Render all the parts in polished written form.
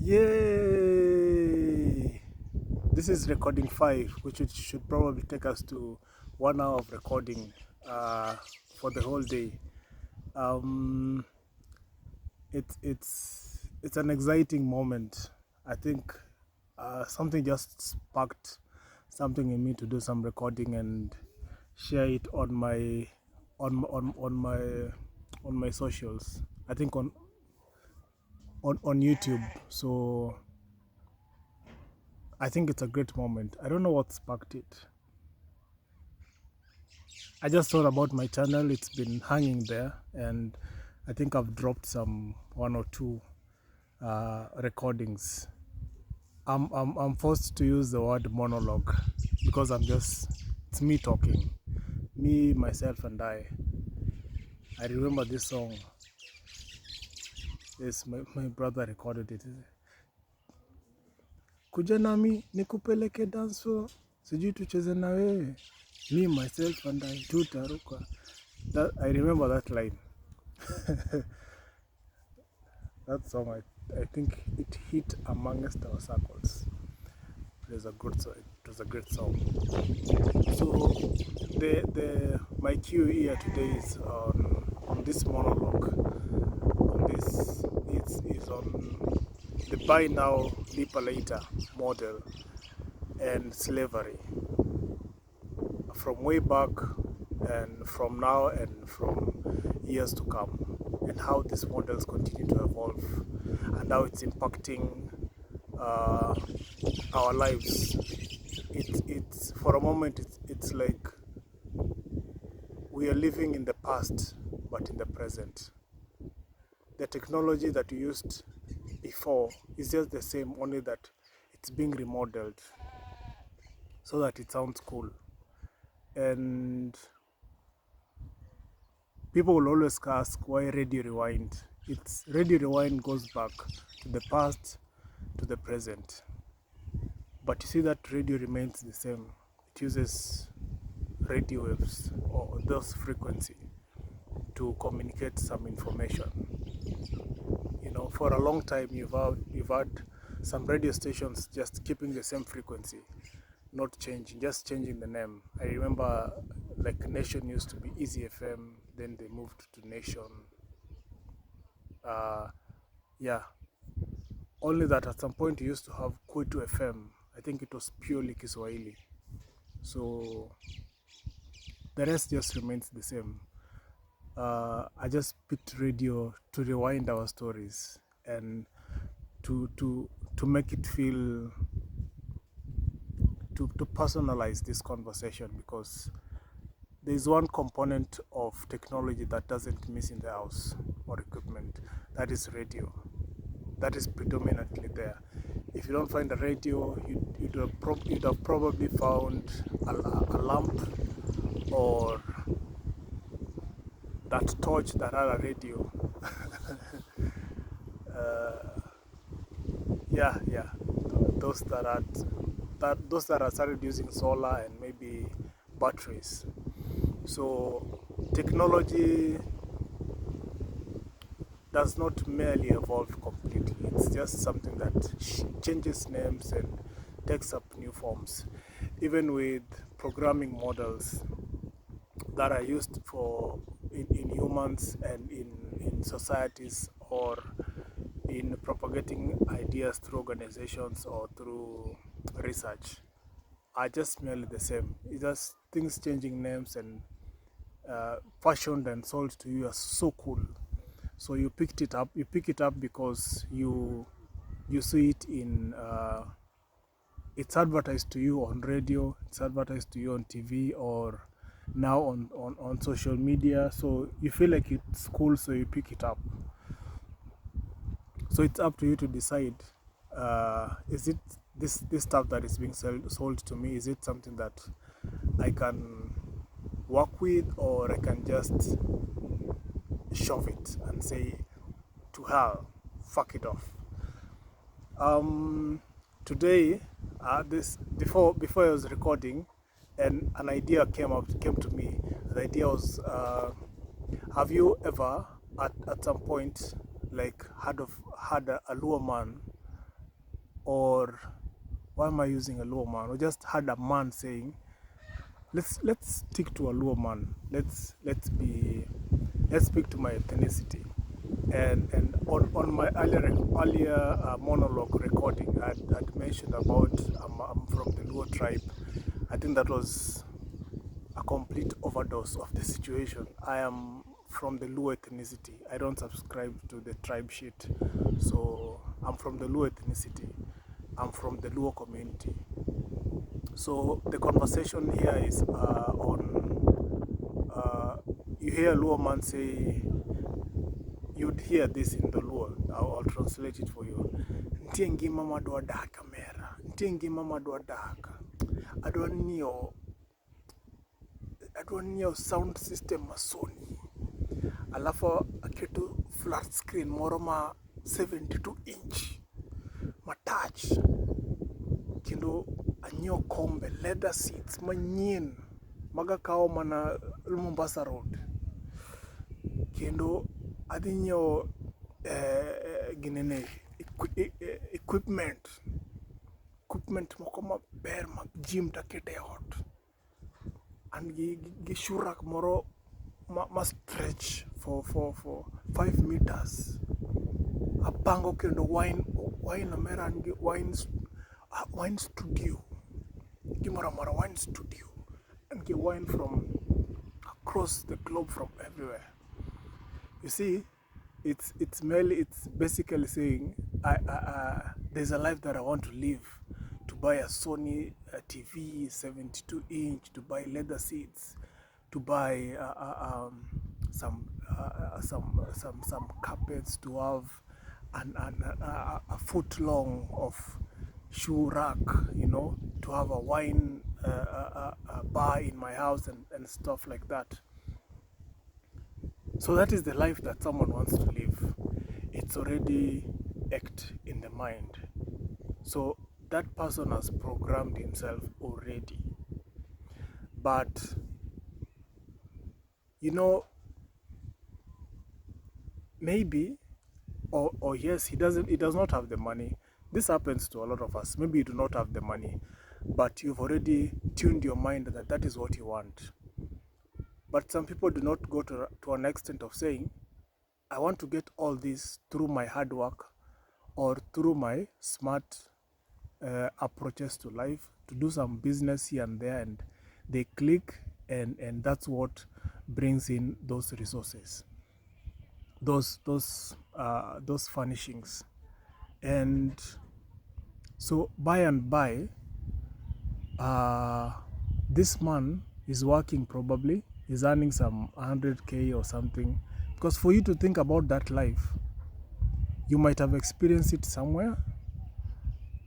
Yay! This is recording 5, which should probably take us to 1 hour of recording uh, for the whole day. Um, it's an exciting moment. I think something just sparked something in me to do some recording and share it on my socials. I think on YouTube. So I think it's a great moment. I don't know what sparked it. I just thought about my channel. It's been hanging there, and I think I've dropped some 1 or 2 recordings. I'm forced to use the word monologue because it's me talking, me, myself, and I. I remember this song. Yes, my brother recorded it. Kuja nami nikupeleke dance floor, sijui tucheze na wewe, me, myself, and I, tutaruka. I remember that line. That song, I think it hit amongst our circles. It was a good song. It was a great song. So my cue here today is on this monologue. On this, it's on the buy now, lipa later model and slavery from way back and from now and from years to come, and how these models continue to evolve and how it's impacting our lives. It's for a moment it's like we are living in the past but in the present. The technology that we used before is just the same, only that it's being remodeled so that it sounds cool. And people will always ask why Radio Rewind. It's Radio Rewind goes back to the past, to the present. But you see that radio remains the same. It uses radio waves or those frequency to communicate some information. You know, for a long time you've had some radio stations just keeping the same frequency, not changing, just changing the name. I remember like Nation used to be Easy FM, then they moved to Nation. Yeah, only that at some point you used to have Kwetu FM. I think it was purely Kiswahili. So the rest just remains the same. I just picked radio to rewind our stories and to make it feel, to personalize this conversation, because there is one component of technology that doesn't miss in the house or equipment. That is radio. That is predominantly there. If you don't find a radio, you'd have probably found a lamp or that torch that had a radio. Yeah, those that are started using solar and maybe batteries. So technology does not merely evolve completely. It's just something that changes names and takes up new forms. Even with programming models that are used in humans and in societies, or in propagating ideas through organizations or through research, are just merely the same. It's just things changing names and fashioned and sold to you as so cool. So you picked it up. You pick it up because you see it in. It's advertised to you on radio. It's advertised to you on TV, or now on social media. So you feel like it's cool, so you pick it up. So it's up to you to decide, is it this stuff that is being sold to me, is it something that I can work with, or I can just shove it and say to hell, fuck it off. Today, before I was recording, and an idea came to me. The idea was, have you ever at some point like had a Luo man or why am I using a Luo man? I just heard a man saying, let's stick to a Luo man. Let's speak to my ethnicity. And on my earlier monologue recording, I'd mentioned about I'm from the Luo tribe. I think that was a complete overdose of the situation. I am from the Luo ethnicity. I don't subscribe to the tribe shit. So I'm from the Luo ethnicity. I'm from the Luo community. So the conversation here is you hear Luo man say, you'd hear this in the Luo. I'll translate it for you. Ntiengi mama dwa daka mera. Ntiengi mama dwa daka. Adwanio sound system masoni. Alafu aketu flat screen moroma 72 inch. Matouch. Kendo anyo kombe leather seats manyin. Maga kao mana Mombasa Road. Kendo adinyo ginene equipment moko maber mag gym takete ot. And gi shurak moro ma stretch for 5 meters. Apango kendo wine omera and wine studio. Mara wine studio. And get wine from across the globe, from everywhere. You see, it's basically saying there's a life that I want to live. To buy a Sony TV 72 inch, to buy leather seats, to buy some carpets, to have a foot long of shoe rack, you know, to have a wine bar in my house and stuff like that. So that is the life that someone wants to live. It's already act in the mind. So that person has programmed himself already. But, you know, maybe, or yes, he does not have the money. This happens to a lot of us. Maybe you do not have the money, but you've already tuned your mind that that is what you want. But some people do not go to an extent of saying, I want to get all this through my hard work or through my smart approaches to life, to do some business here and there, and they click, and that's what brings in those resources, those furnishings. And so by and by, this man is working, probably is earning some 100K or something, because for you to think about that life, you might have experienced it somewhere,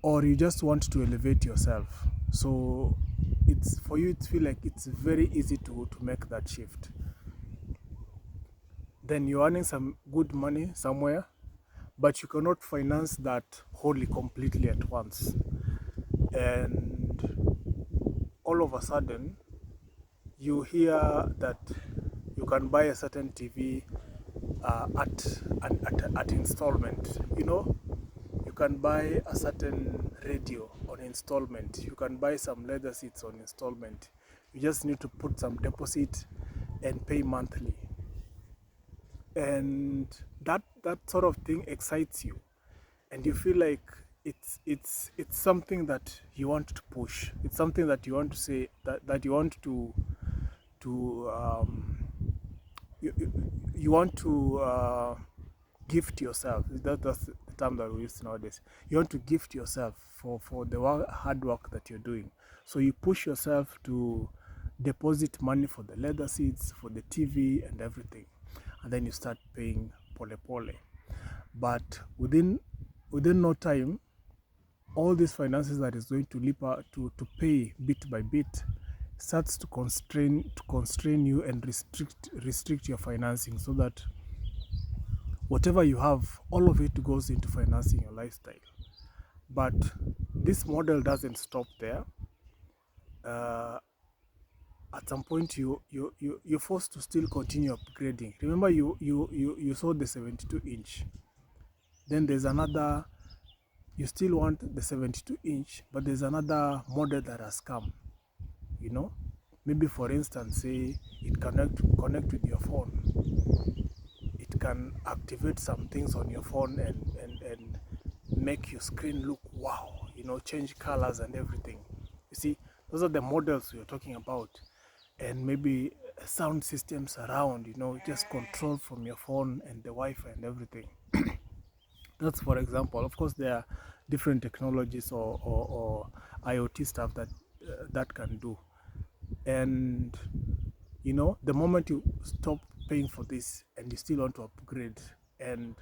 or you just want to elevate yourself. So it's for you to feel like it's very easy to make that shift. Then you're earning some good money somewhere, but you cannot finance that wholly, completely at once. And all of a sudden, you hear that you can buy a certain TV at installment. You know, you can buy a certain radio on installment. You can buy some leather seats on installment. You just need to put some deposit and pay monthly. And that sort of thing excites you, and you feel like it's something that you want to push. It's something that you want to say, that you want to you want to gift yourself. That's the term that we use nowadays. You want to gift yourself for the hard work that you're doing. So you push yourself to deposit money for the leather seats, for the TV and everything, and then you start paying pole pole. But within no time, all these finances that is going to to pay bit by bit starts to constrain you and restrict your financing, so that whatever you have, all of it goes into financing your lifestyle. But this model doesn't stop there. At some point, you're forced to still continue upgrading. Remember, you saw the 72 inch. Then there's another you still want the 72-inch, but there's another model that has come, you know. Maybe for instance, say it connect with your phone. It can activate some things on your phone and make your screen look wow, you know, change colors and everything. You see, those are the models we're talking about. And maybe sound systems around, you know, just control from your phone and the Wi-Fi and everything. That's for example. Of course, there are different technologies or IoT stuff that can do. And you know, the moment you stop paying for this and you still want to upgrade, and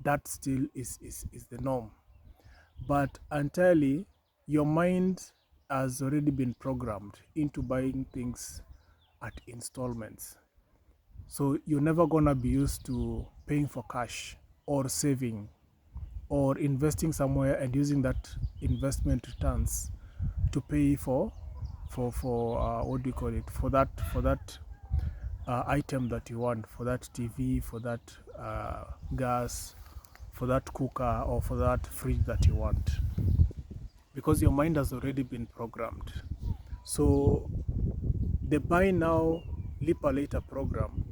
that still is the norm. But entirely, your mind has already been programmed into buying things at installments. So you're never gonna be used to paying for cash or saving or investing somewhere and using that investment returns to pay for what do you call it, for that item that you want, for that TV, for that gas, for that cooker, or for that fridge that you want, because your mind has already been programmed. So the buy now, leap later program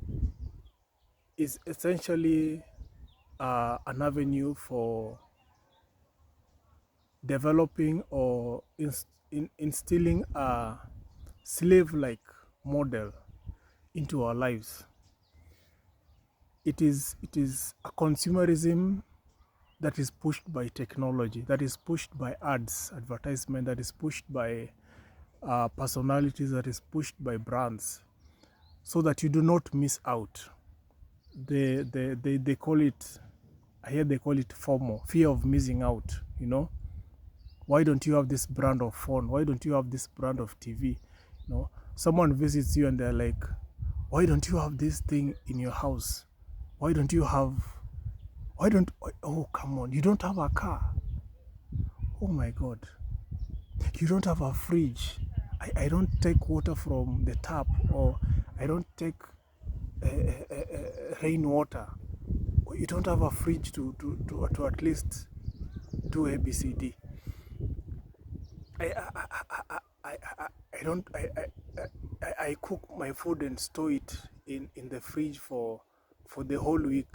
is essentially an avenue for developing or instilling a slave-like model into our lives. It is a consumerism that is pushed by technology, that is pushed by ads, advertisement, that is pushed by personalities, that is pushed by brands, so that you do not miss out. They call it, I hear they call it FOMO, fear of missing out, you know. Why don't you have this brand of phone? Why don't you have this brand of TV? You know, someone visits you and they're like, why don't you have this thing in your house? Why don't, oh, come on, you don't have a car. Oh my God. You don't have a fridge. I don't take water from the tap, or I don't take rainwater. You don't have a fridge to at least do ABCD. I don't I cook my food and store it in the fridge for the whole week.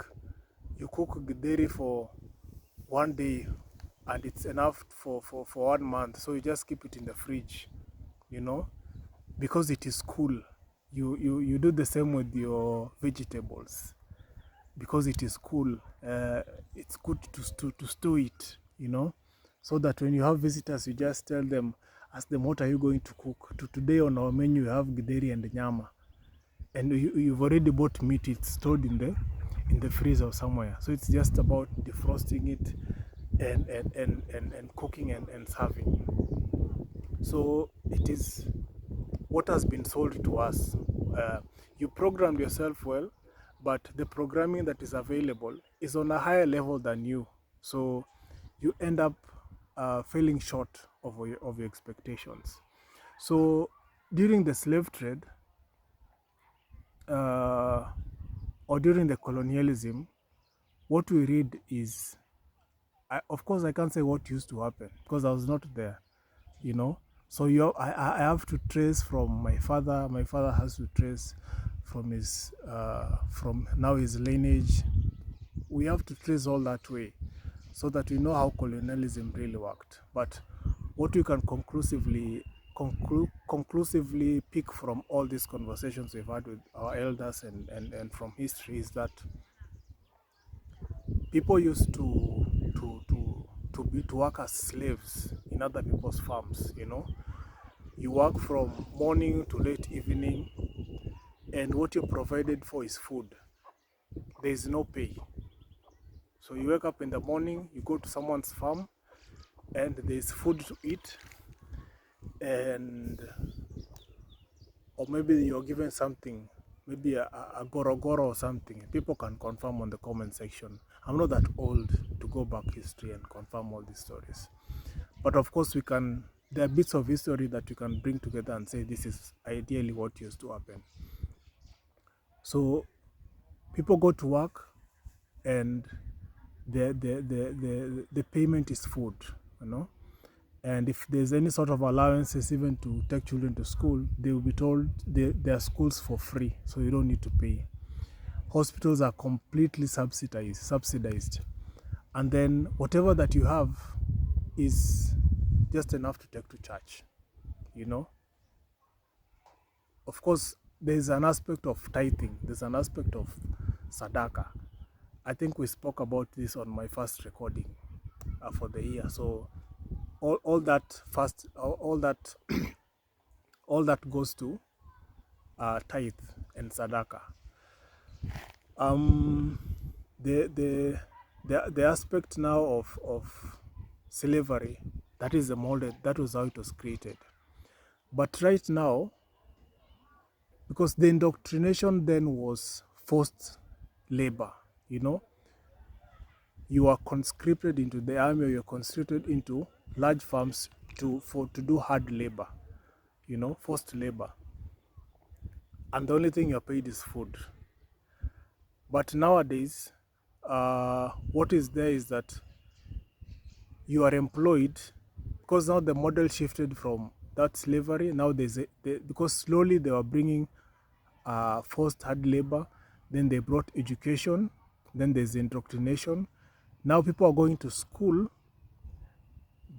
You cook githeri for one day and it's enough for 1 month, so you just keep it in the fridge, you know, because it is cool. You do the same with your vegetables, because it is cool. It's good to store it, you know, so that when you have visitors, you just tell them, ask them, what are you going to cook? Today on our menu, we have githeri and nyama, and you've already bought meat. It's stored in the freezer somewhere. So it's just about defrosting it and cooking and serving. So it is what has been sold to us. You programmed yourself well, but the programming that is available is on a higher level than you. So you end up falling short of your expectations. So during the slave trade, or during the colonialism, what we read is, of course, I can't say what used to happen because I was not there, you know. So I have to trace from my father. My father has to trace from his from now his lineage. We have to trace all that way, so that we know how colonialism really worked. But what we can conclusively pick from all these conversations we've had with our elders and from history is that people used to work as slaves in other people's farms, you know. You work from morning to late evening, and what you're provided for is food. There is no pay. So you wake up in the morning, you go to someone's farm, and there's food to eat, and or maybe you're given something, maybe a gorogoro or something. People can confirm on the comment section. I'm not that old to go back history and confirm all these stories, but of course there are bits of history that you can bring together and say this is ideally what used to happen. So people go to work, and the payment is food, you know. And if there's any sort of allowances, even to take children to school, they will be told their schools for free, so you don't need to pay. Hospitals are completely subsidized, and then whatever that you have is just enough to take to church, you know. Of course, there's an aspect of tithing, there's an aspect of sadaka. I think we spoke about this on my first recording for the year. So all that all that goes to tithe and sadaka. The aspect now of slavery, that is the model, that was how it was created. But right now, because the indoctrination then was forced labor, you know, you are conscripted into the army, or you're conscripted into large farms to do hard labor, you know, forced labor, and the only thing you're paid is food. But nowadays, what is there is that you are employed, because now the model shifted from that slavery. Now because slowly they were bringing forced hard labor, then they brought education, then there's indoctrination. Now people are going to school,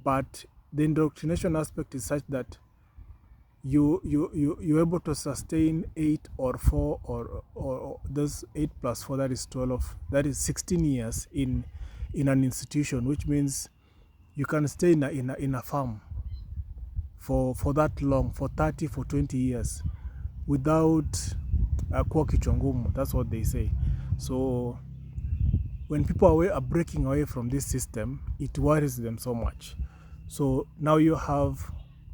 but the indoctrination aspect is such that you're able to sustain 8 or 4 or those 8 plus 4, that is 12, that is 16 years in an institution, which means you can stay in a farm for that long, for 30, for 20 years without kuwa kichwa ngumu. That's what they say. So when people are breaking away from this system, it worries them so much. So now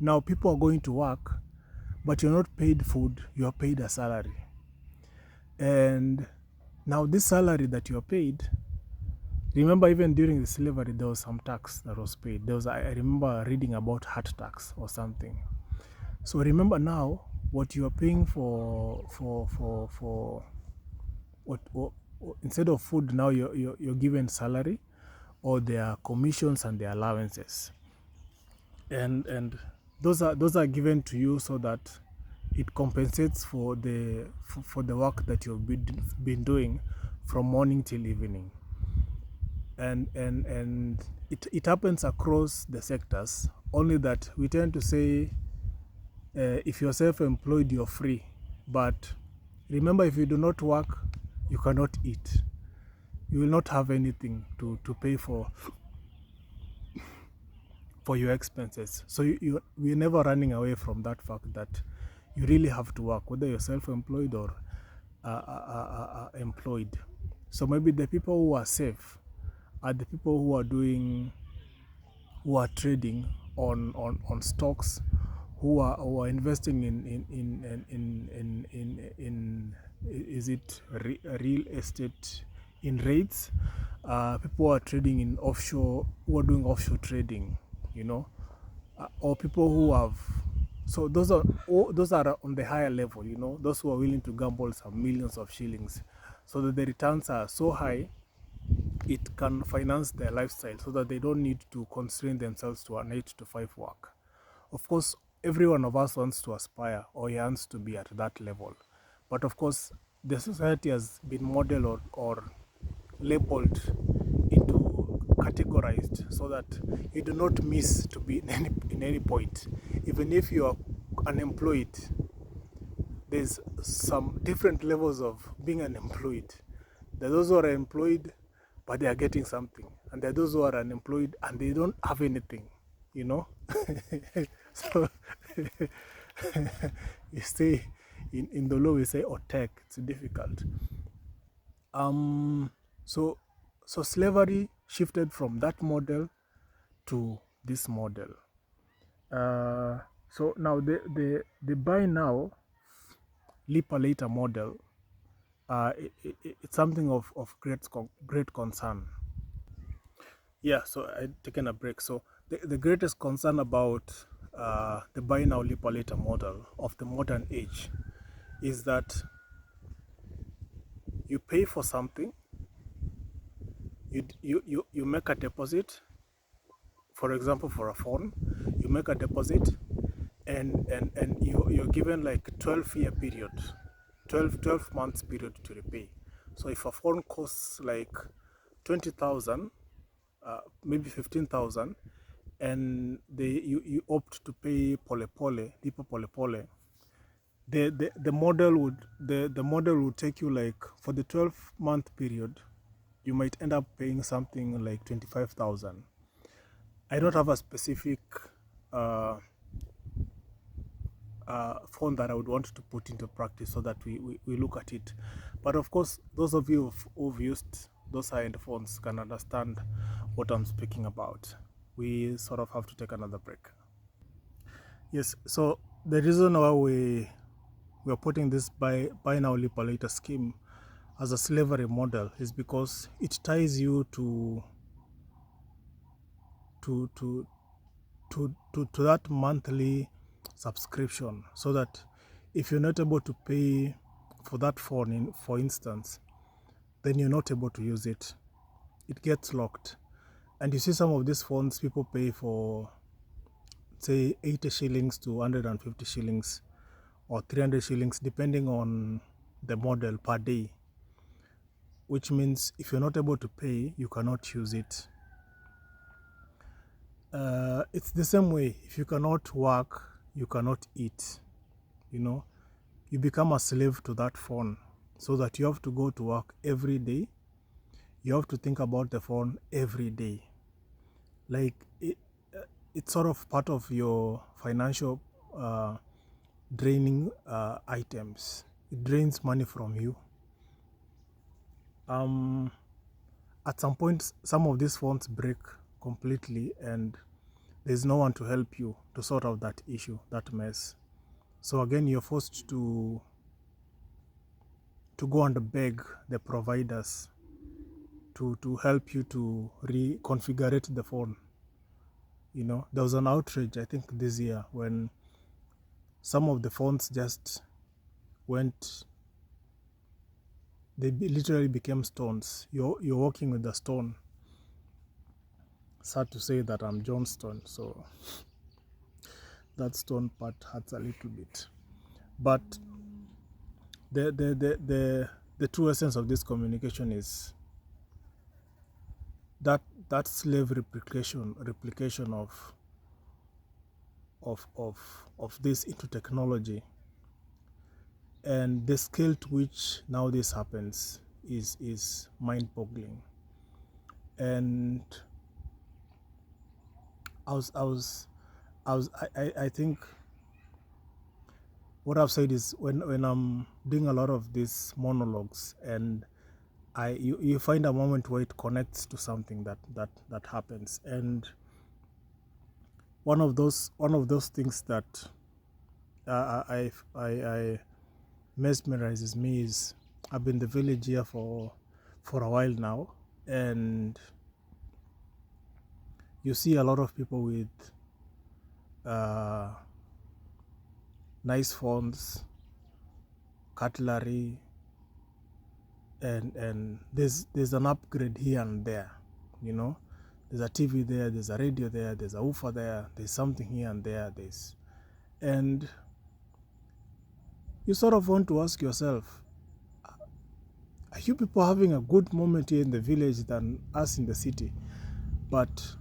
now people are going to work, but you're not paid food, you are paid a salary. And now this salary that you're paid, remember, even during the slavery, there was some tax that was paid. I remember reading about heart tax or something. So remember now, what you are paying for what instead of food, now you're given salary, or their commissions and their allowances, and those are given to you so that it compensates for the work that you've been doing from morning till evening. And it happens across the sectors, only that we tend to say if you're self-employed, you're free. But remember, if you do not work, you cannot eat. You will not have anything to pay for your expenses. So we're never running away from that fact that you really have to work, whether you're self-employed or employed. So maybe the people who are safe are the people who are trading on stocks, who are investing in is it real estate, in REITs, people who are trading in offshore, who are doing offshore trading, you know, or people who have. So those are on the higher level, you know, those who are willing to gamble some millions of shillings, so that the returns are so high it can finance their lifestyle, so that they don't need to constrain themselves to an 8 to 5 work. Of course, every one of us wants to aspire or yearns to be at that level, but of course the society has been modeled or labeled into categorized, so that you do not miss to be in any point. Even if you are unemployed, there's some different levels of being unemployed. There are those who are employed but they are getting something, and there are those who are unemployed and they don't have anything, you know. So you say in the law we say otek, it's difficult. So slavery shifted from that model to this model. So now the buy now, lipa later model, it's something of great concern. Yeah, so I'd taken a break. So the greatest concern about the buy now, lipa later model of the modern age is that you pay for something, You make a deposit, for example, for a phone. You make a deposit, and you're given like 12-year period, 12 months period to repay. So if a phone costs like 20,000, maybe 15,000, and you opt to pay lipa pole pole, the model would take you, like, for the 12-month period, you might end up paying something like 25,000. I don't have a specific phone that I would want to put into practice so that we look at it. But of course, those of you who've used those high-end phones can understand what I'm speaking about. We sort of have to take another break. Yes, so the reason why we are putting this buy now lipa later scheme as a slavery model is because it ties you to that monthly subscription, so that if you're not able to pay for that phone, for instance, then you're not able to use it. It gets locked. And you see some of these phones, people pay for, say, 80 shillings to 150 shillings or 300 shillings, depending on the model, per day, which means if you're not able to pay, you cannot use it. It's the same way. If you cannot work, you cannot eat. You become a slave to that phone, so that you have to go to work every day. You have to think about the phone every day. Like, it's sort of part of your financial draining items. It drains money from you. At some point, some of these phones break completely, and there's no one to help you to sort out that issue, that mess. So again, you're forced to go and beg the providers to help you to reconfigure the phone. There was an outrage, I think, this year, when some of the phones just went, they literally became stones. You're walking with a stone. Sad to say that I'm John Stone, so that stone part hurts a little bit. But the true essence of this communication is that slave replication of this into technology, and the scale to which now this happens is mind-boggling. And I think what I've said is, when I'm doing a lot of these monologues, and you find a moment where it connects to something that happens. And one of those things that I mesmerizes me is, I've been in the village here for a while now, and you see a lot of people with nice phones, cutlery, and there's an upgrade here and there. There's a TV there, there's a radio there, there's a woofer there, there's something here and there, and you sort of want to ask yourself, are you people having a good moment here in the village than us in the city? But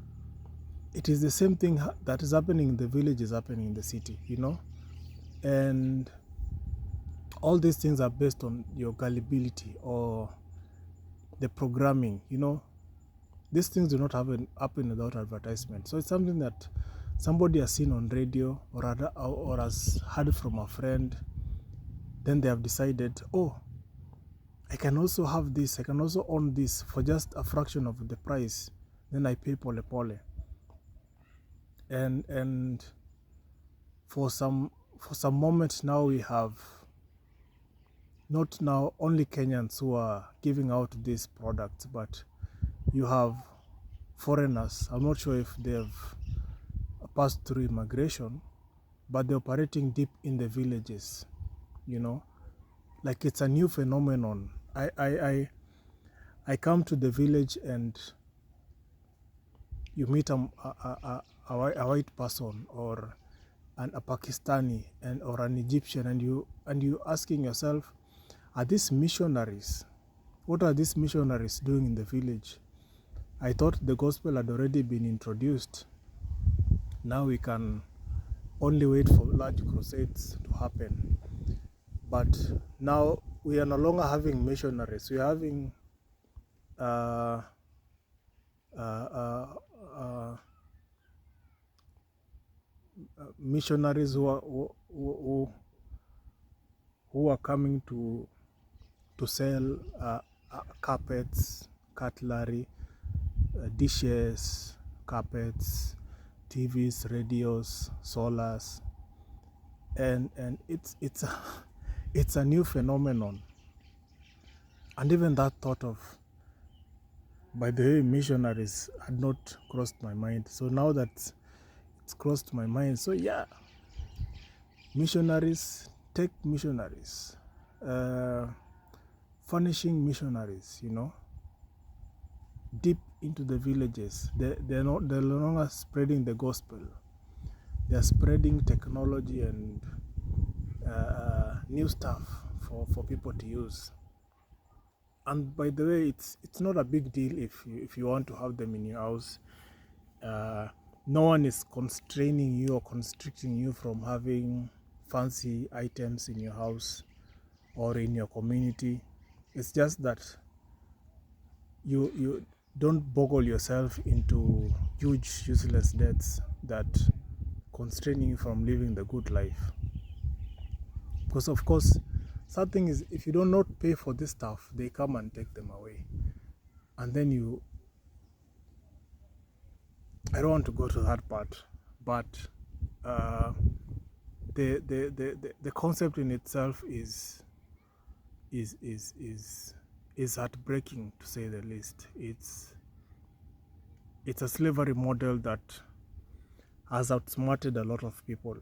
it is the same thing that is happening in the village is happening in the city, and all these things are based on your gullibility or the programming. These things do not happen without advertisement. So it's something that somebody has seen on radio, or has heard from a friend. Then they have decided, oh, I can also have this, I can also own this for just a fraction of the price. Then I pay pole pole. And for some moments now, we have not now only Kenyans who are giving out these products, but you have foreigners. I'm not sure if they've passed through immigration, but they're operating deep in the villages. Like, it's a new phenomenon. I I come to the village and you meet a white person or a Pakistani or an Egyptian, and you asking yourself, are these missionaries? What are these missionaries doing in the village? I thought the gospel had already been introduced. Now we can only wait for large crusades to happen. But now we are no longer having missionaries. We are having uh, uh, uh, missionaries who are coming to sell carpets, cutlery, dishes, carpets, TVs, radios, solars, and it's a new phenomenon. And even that thought of, by the way, missionaries had not crossed my mind. So now that it's crossed my mind, so yeah, missionaries, tech missionaries, furnishing missionaries, deep into the villages. They're no longer spreading the gospel. They're spreading technology and new stuff for people to use. And by the way, it's not a big deal if you want to have them in your house. No one is constraining you or constricting you from having fancy items in your house or in your community. It's just that you don't boggle yourself into huge useless debts that constraining you from living the good life. Because of course, something is, if you do not pay for this stuff, they come and take them away. And then I don't want to go to that part, but the concept in itself is heartbreaking, to say the least. It's a slavery model that has outsmarted a lot of people.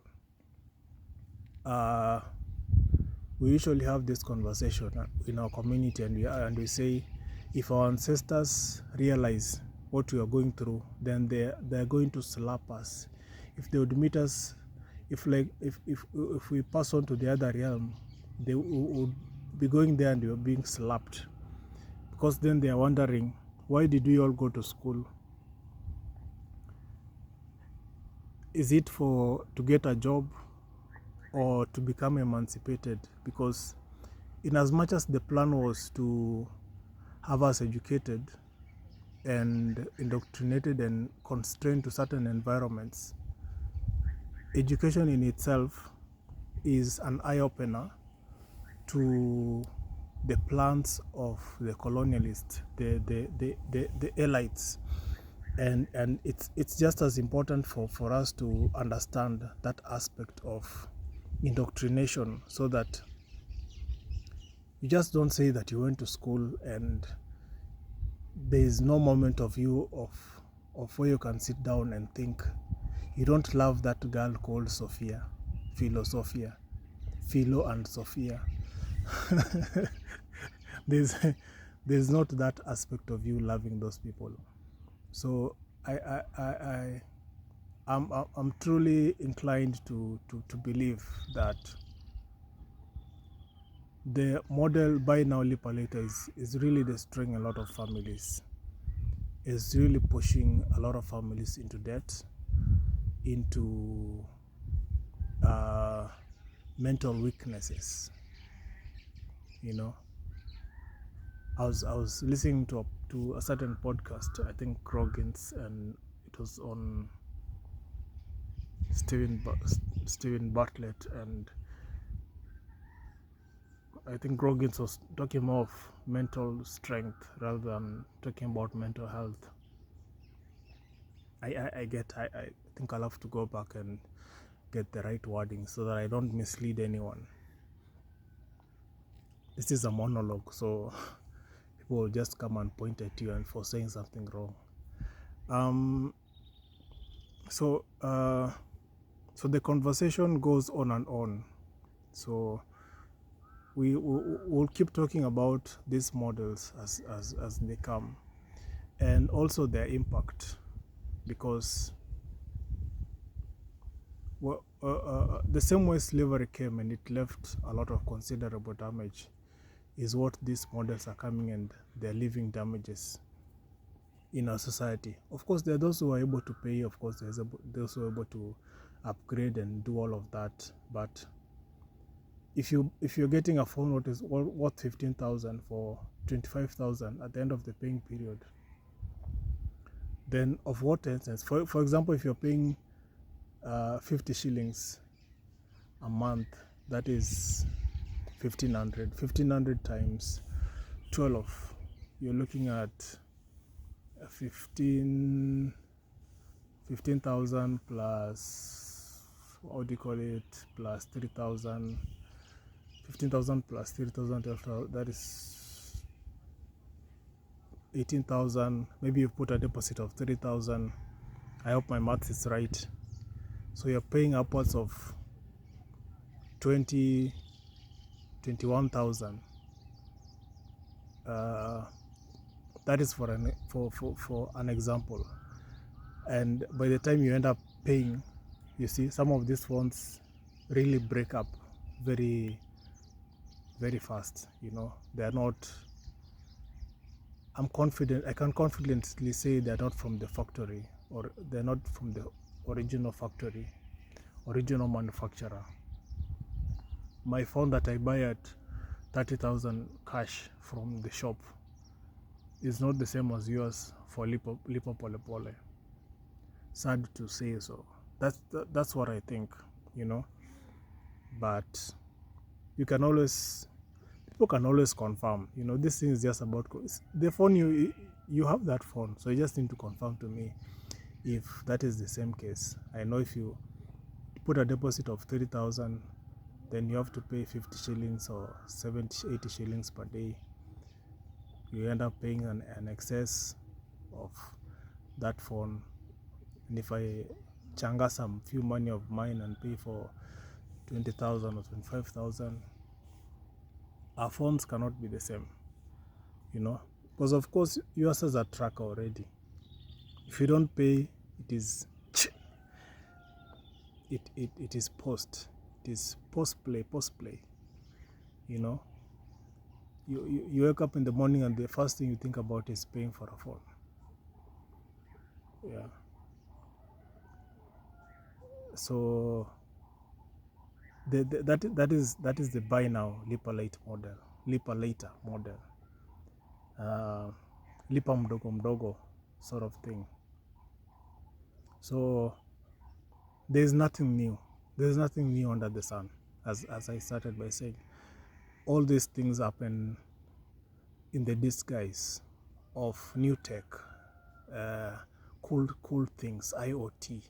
We usually have this conversation in our community, and we say, if our ancestors realize what we are going through, then they're going to slap us. If they would meet us, if we pass on to the other realm, they would be going there and they were being slapped, because then they are wondering, why did we all go to school? Is it to get a job or to become emancipated? Because in as much as the plan was to have us educated and indoctrinated and constrained to certain environments, education in itself is an eye-opener to the plans of the colonialists, the elites, and it's just as important for us to understand that aspect of indoctrination, so that you just don't say that you went to school and there is no moment of you of where you can sit down and think. You don't love that girl called Sophia, Philo and Sophia. there's not that aspect of you loving those people. So I'm truly inclined to believe that the model buy now live later is really destroying a lot of families. Is really pushing a lot of families into debt, into mental weaknesses. I was listening to a certain podcast, I think Roggins, and it was on Stephen Bartlett, and I think Roggins was talking more of mental strength rather than talking about mental health. I think I'll have to go back and get the right wording so that I don't mislead anyone. This is a monologue, so people will just come and point at you and for saying something wrong. So the conversation goes on and on. So we'll keep talking about these models as they come, and also their impact, because the same way slavery came and it left a lot of considerable damage is what these models are coming, and they're leaving damages in our society. Of course, there are those who are able to pay. Of course, there's those who are able to upgrade and do all of that. But if you're getting a phone what is worth 15,000 for 25,000 at the end of the paying period, then of what essence? For example, if you're paying 50 shillings a month, that is 1500 times 12, you're looking at 15,000 plus, what do you call it, plus 3,000. 15,000 plus 3,000, that is 18,000. Maybe you put a deposit of 3,000. I hope my math is right. So you're paying upwards of 21,000. That is for an example. And by the time you end up paying, you see, some of these phones really break up very, very fast. They are not. I can confidently say they're not from the factory, or they're not from the original manufacturer. My phone that I buy at 30,000 cash from the shop is not the same as yours for Lipo Pole Pole. Sad to say so. That's what I think, But people can always confirm. This thing is just about the phone. You have that phone, so you just need to confirm to me if that is the same case. I know if you put a deposit of 30,000, then you have to pay 50 shillings or 70, 80 shillings per day. You end up paying an excess of that phone. And if I changa some few money of mine and pay for 20,000 or 25,000, our phones cannot be the same, because of course yours has a tracker already. If you don't pay, it is post play. You wake up in the morning and the first thing you think about is paying for a phone. Yeah. So that is the buy now, lipa later model, lipa mdogo mdogo sort of thing. So there's nothing new under the sun, as I started by saying. All these things happen in the disguise of new tech, cool things, IoT,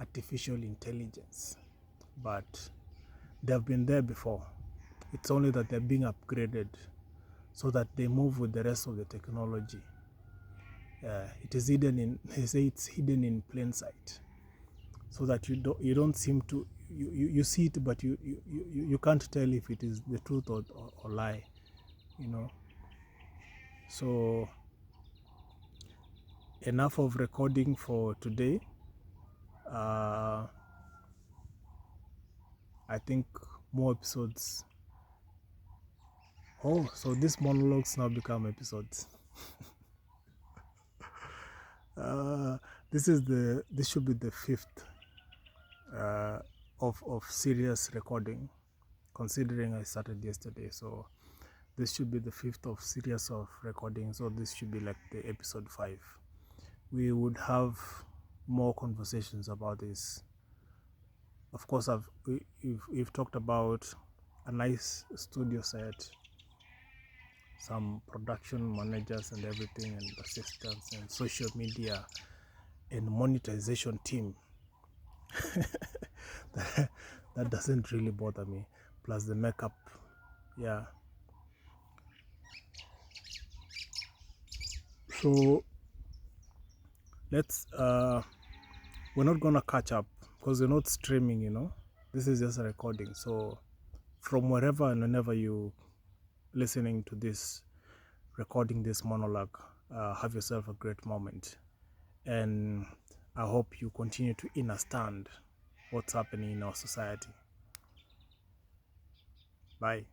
artificial intelligence, but they have been there before. It's only that they're being upgraded so that they move with the rest of the technology. It is hidden it's hidden in plain sight, so that you don't seem to, you see it, but you can't tell if it is the truth or lie, So enough of recording for today. I think more episodes. Oh, so these monologues now become episodes. This should be the 5th of serious recording, considering I started yesterday. So this should be the 5th of series of recording. So this should be like the episode 5. We would have more conversations about this. Of course, we've talked about a nice studio set, some production managers and everything, and assistants, and social media and monetization team. That doesn't really bother me. Plus the makeup, yeah. So let's we're not gonna catch up because we're not streaming, This is just a recording. So from wherever and whenever you listening to this, recording this monologue, have yourself a great moment. And I hope you continue to understand what's happening in our society. Bye.